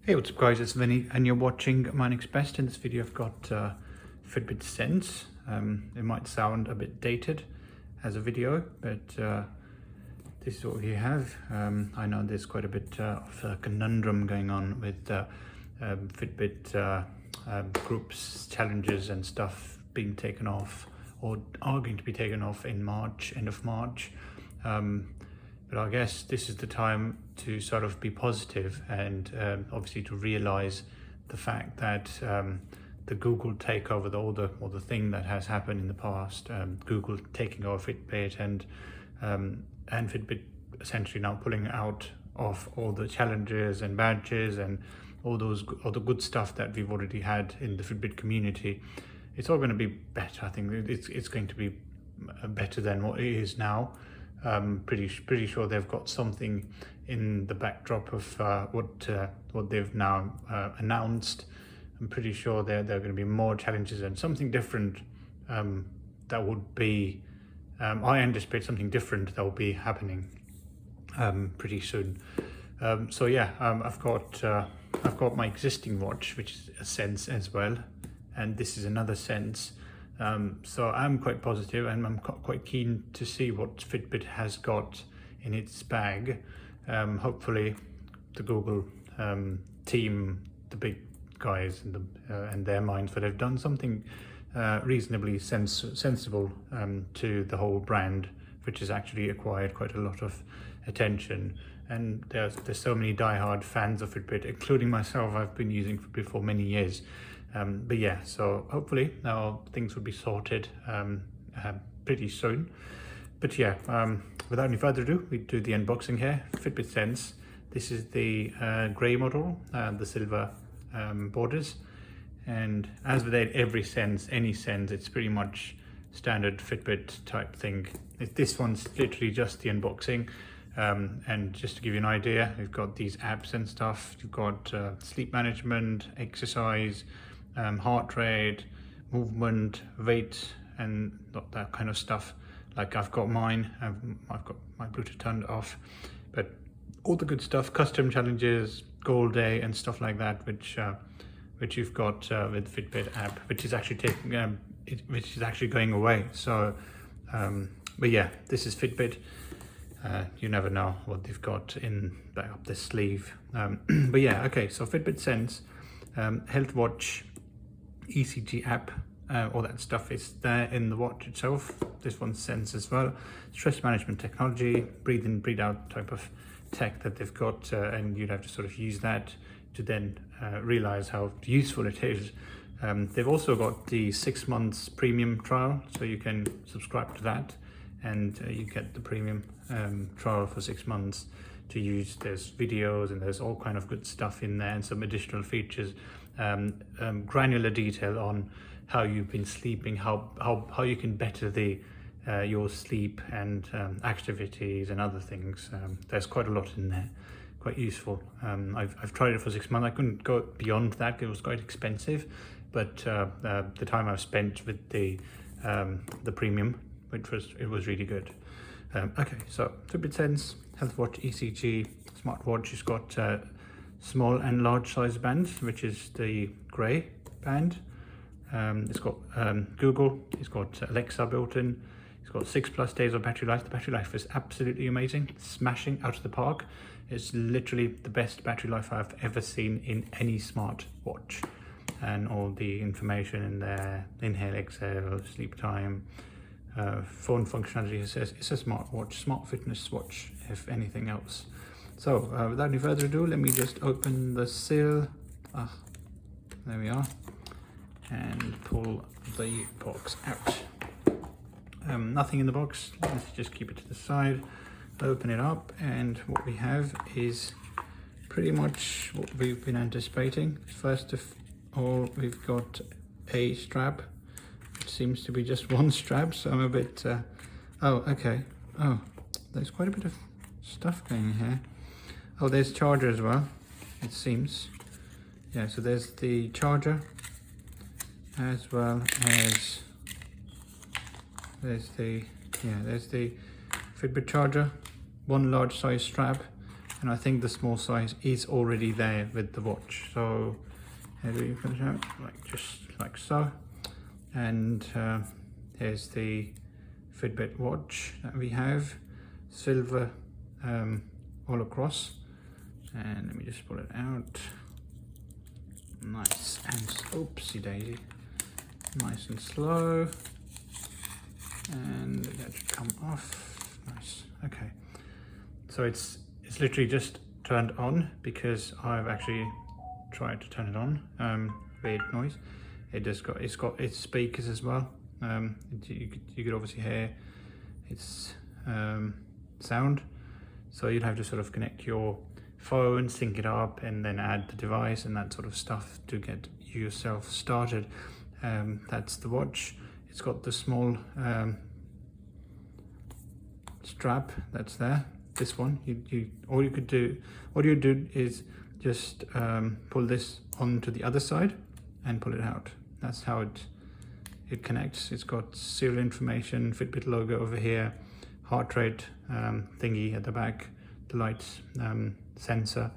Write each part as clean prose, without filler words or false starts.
Hey, what's up guys, it's Vinny and you're watching My Next Best. In this video I've got Fitbit Sense. It might sound a bit dated as a video, but this is what we have. I know there's quite a bit of a conundrum going on with Fitbit groups, challenges and stuff being taken off or are going to be taken off in March, end of March. But I guess this is the time to sort of be positive and obviously to realize the fact that the Google takeover, all the thing that has happened in the past, Google taking over Fitbit and Fitbit essentially now pulling out of all the challenges and badges and all the good stuff that we've already had in the Fitbit community. It's all going to be better. I think it's going to be better than what it is now. Pretty sure they've got something in the backdrop of what they've now announced. I'm pretty sure there are going to be more challenges and something different that would be. I anticipate something different that will be happening pretty soon. So yeah, I've got my existing watch, which is a Sense as well, and this is another Sense. So I'm quite positive and I'm quite keen to see what Fitbit has got in its bag. Hopefully the Google team, the big guys and their minds, but they've done something reasonably sensible to the whole brand, which has actually acquired quite a lot of attention. And there's so many diehard fans of Fitbit, including myself. I've been using Fitbit for many years. But yeah, so hopefully now things will be sorted pretty soon. But yeah, without any further ado, we do the unboxing here. Fitbit Sense. This is the grey model, the silver borders. And as with every Sense, any Sense, it's pretty much standard Fitbit type thing. This one's literally just the unboxing. And just to give you an idea, we've got these apps and stuff. You've got sleep management, exercise, heart rate, movement, weight, and that kind of stuff. Like I've got mine, I've got my Bluetooth turned off, but all the good stuff, custom challenges, goal day and stuff like that, which you've got with Fitbit app, which is actually which is actually going away. So, but yeah, this is Fitbit. You never know what they've got in back up the sleeve. But yeah, okay, so Fitbit Sense, health watch, ECG app, all that stuff is there in the watch itself. This one's Sense as well. Stress management technology, breathe in, breathe out type of tech that they've got, and you'd have to sort of use that to then realize how useful it is. They've also got the 6 months premium trial, so you can subscribe to that and you get the premium trial for 6 months to use. There's videos and there's all kind of good stuff in there and some additional features, granular detail on how you've been sleeping, how you can better your sleep and activities and other things. There's quite a lot in there, quite useful. I've tried it for 6 months. I couldn't go beyond that. It was quite expensive, but the time I've spent with the premium, it was really good. Okay, so Fitbit Sense, health watch, ECG, smartwatch. It's got small and large size bands, which is the grey band. It's got Google, it's got Alexa built in, it's got 6+ days of battery life. The battery life is absolutely amazing, smashing out of the park. It's literally the best battery life I've ever seen in any smart watch. And all the information in there, inhale, exhale, sleep time, phone functionality. It's a smart watch, smart fitness watch, if anything else. So without any further ado, let me just open the seal. There we are, and pull the box out. Nothing in the box. Let's just keep it to the side. Open it up, and what we have is pretty much what we've been anticipating. First of all, we've got a strap. It seems to be just one strap, so I'm a bit oh, okay. Oh, there's quite a bit of stuff going here. Oh, there's charger as well, it seems. Yeah, so there's the charger as well as there's the Fitbit charger, one large size strap, and I think the small size is already there with the watch. So how do you finish out? Just like so. And here's the Fitbit watch that we have, silver all across. And let me just pull it out. Nice and oopsie daisy. Nice and slow. And that should come off. Nice. Okay. So it's literally just turned on because I've actually tried to turn it on. Weird noise. It's got its speakers as well. You could obviously hear its sound. So you'd have to sort of connect your phone, sync it up, and then add the device and that sort of stuff to get yourself started. That's the watch. It's got the small strap that's there. This one, all you do is just pull this onto the other side and pull it out. That's how it connects. It's got serial information, Fitbit logo over here, heart rate thingy at the back, the lights sensor.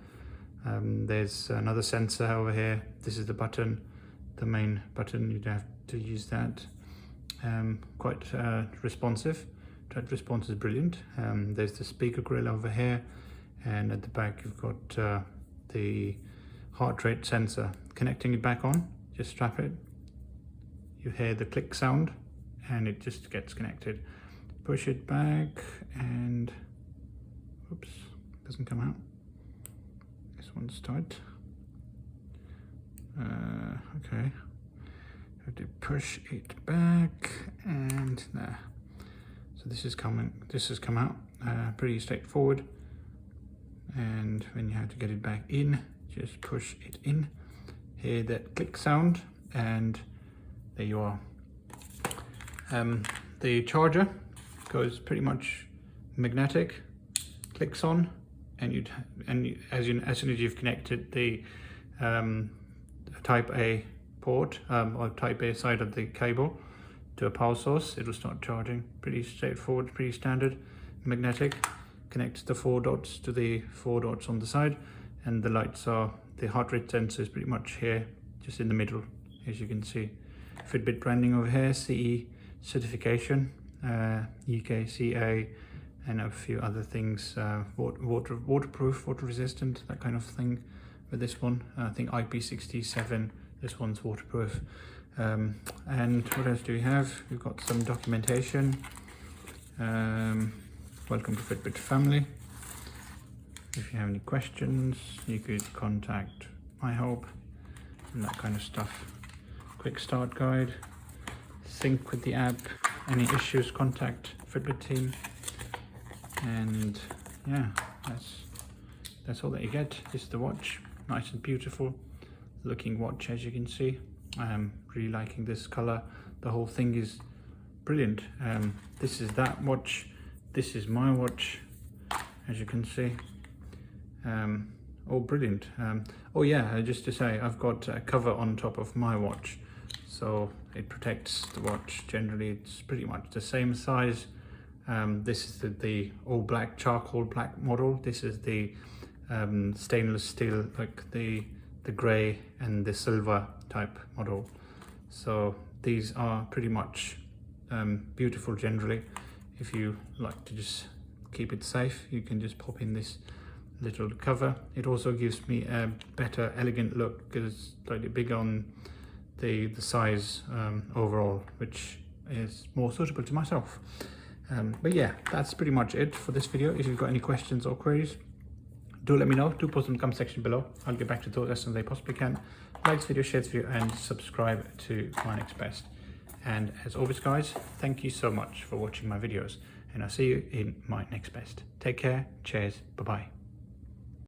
There's another sensor over here. This is the button, the main button. You'd have to use that. Quite responsive. Touch response is brilliant. There's the speaker grill over here, and at the back you've got the heart rate sensor. Connecting it back on, just strap it. You hear the click sound, and it just gets connected. Push it back, and oops, doesn't come out. This one's tight. Okay. Have to push it back, and there. So this has come out pretty straightforward. And when you have to get it back in, just push it in. Hear that click sound, and there you are. The charger goes pretty much magnetic, clicks on, and as soon as you've connected the Type A port or Type A side of the cable to a power source, it will start charging. Pretty straightforward, pretty standard. Magnetic, connects the 4 dots to the 4 dots on the side, and the lights are, the heart rate sensor is pretty much here, just in the middle, as you can see. Fitbit branding over here, CE certification, UKCA, and a few other things, waterproof, water resistant, that kind of thing. With this one, I think IP67, this one's waterproof. And what else do we have? We've got some documentation. Welcome to Fitbit family. If you have any questions, you could contact my help and that kind of stuff. Quick start guide, sync with the app, any issues, contact Fitbit team. And yeah, that's all that you get. This is the watch, nice and beautiful looking watch, as you can see. I'm really liking this color. The whole thing is brilliant. This is that watch, this is my watch, as you can see. All brilliant. Oh yeah, just to say, I've got a cover on top of my watch, so it protects the watch. Generally it's pretty much the same size. This is the all black, charcoal black model. This is the stainless steel, like the grey and the silver type model. So these are pretty much beautiful generally. If you like to just keep it safe, you can just pop in this little cover. It also gives me a better elegant look because it's slightly bigger on the size overall, which is more suitable to myself. But yeah, that's pretty much it for this video. If you've got any questions or queries, do let me know. Do post in the comment section below. I'll get back to those as soon as I possibly can. Like this video, share this video, and subscribe to my next best. And as always guys, thank you so much for watching my videos, and I'll see you in my next best. Take care, cheers, bye bye.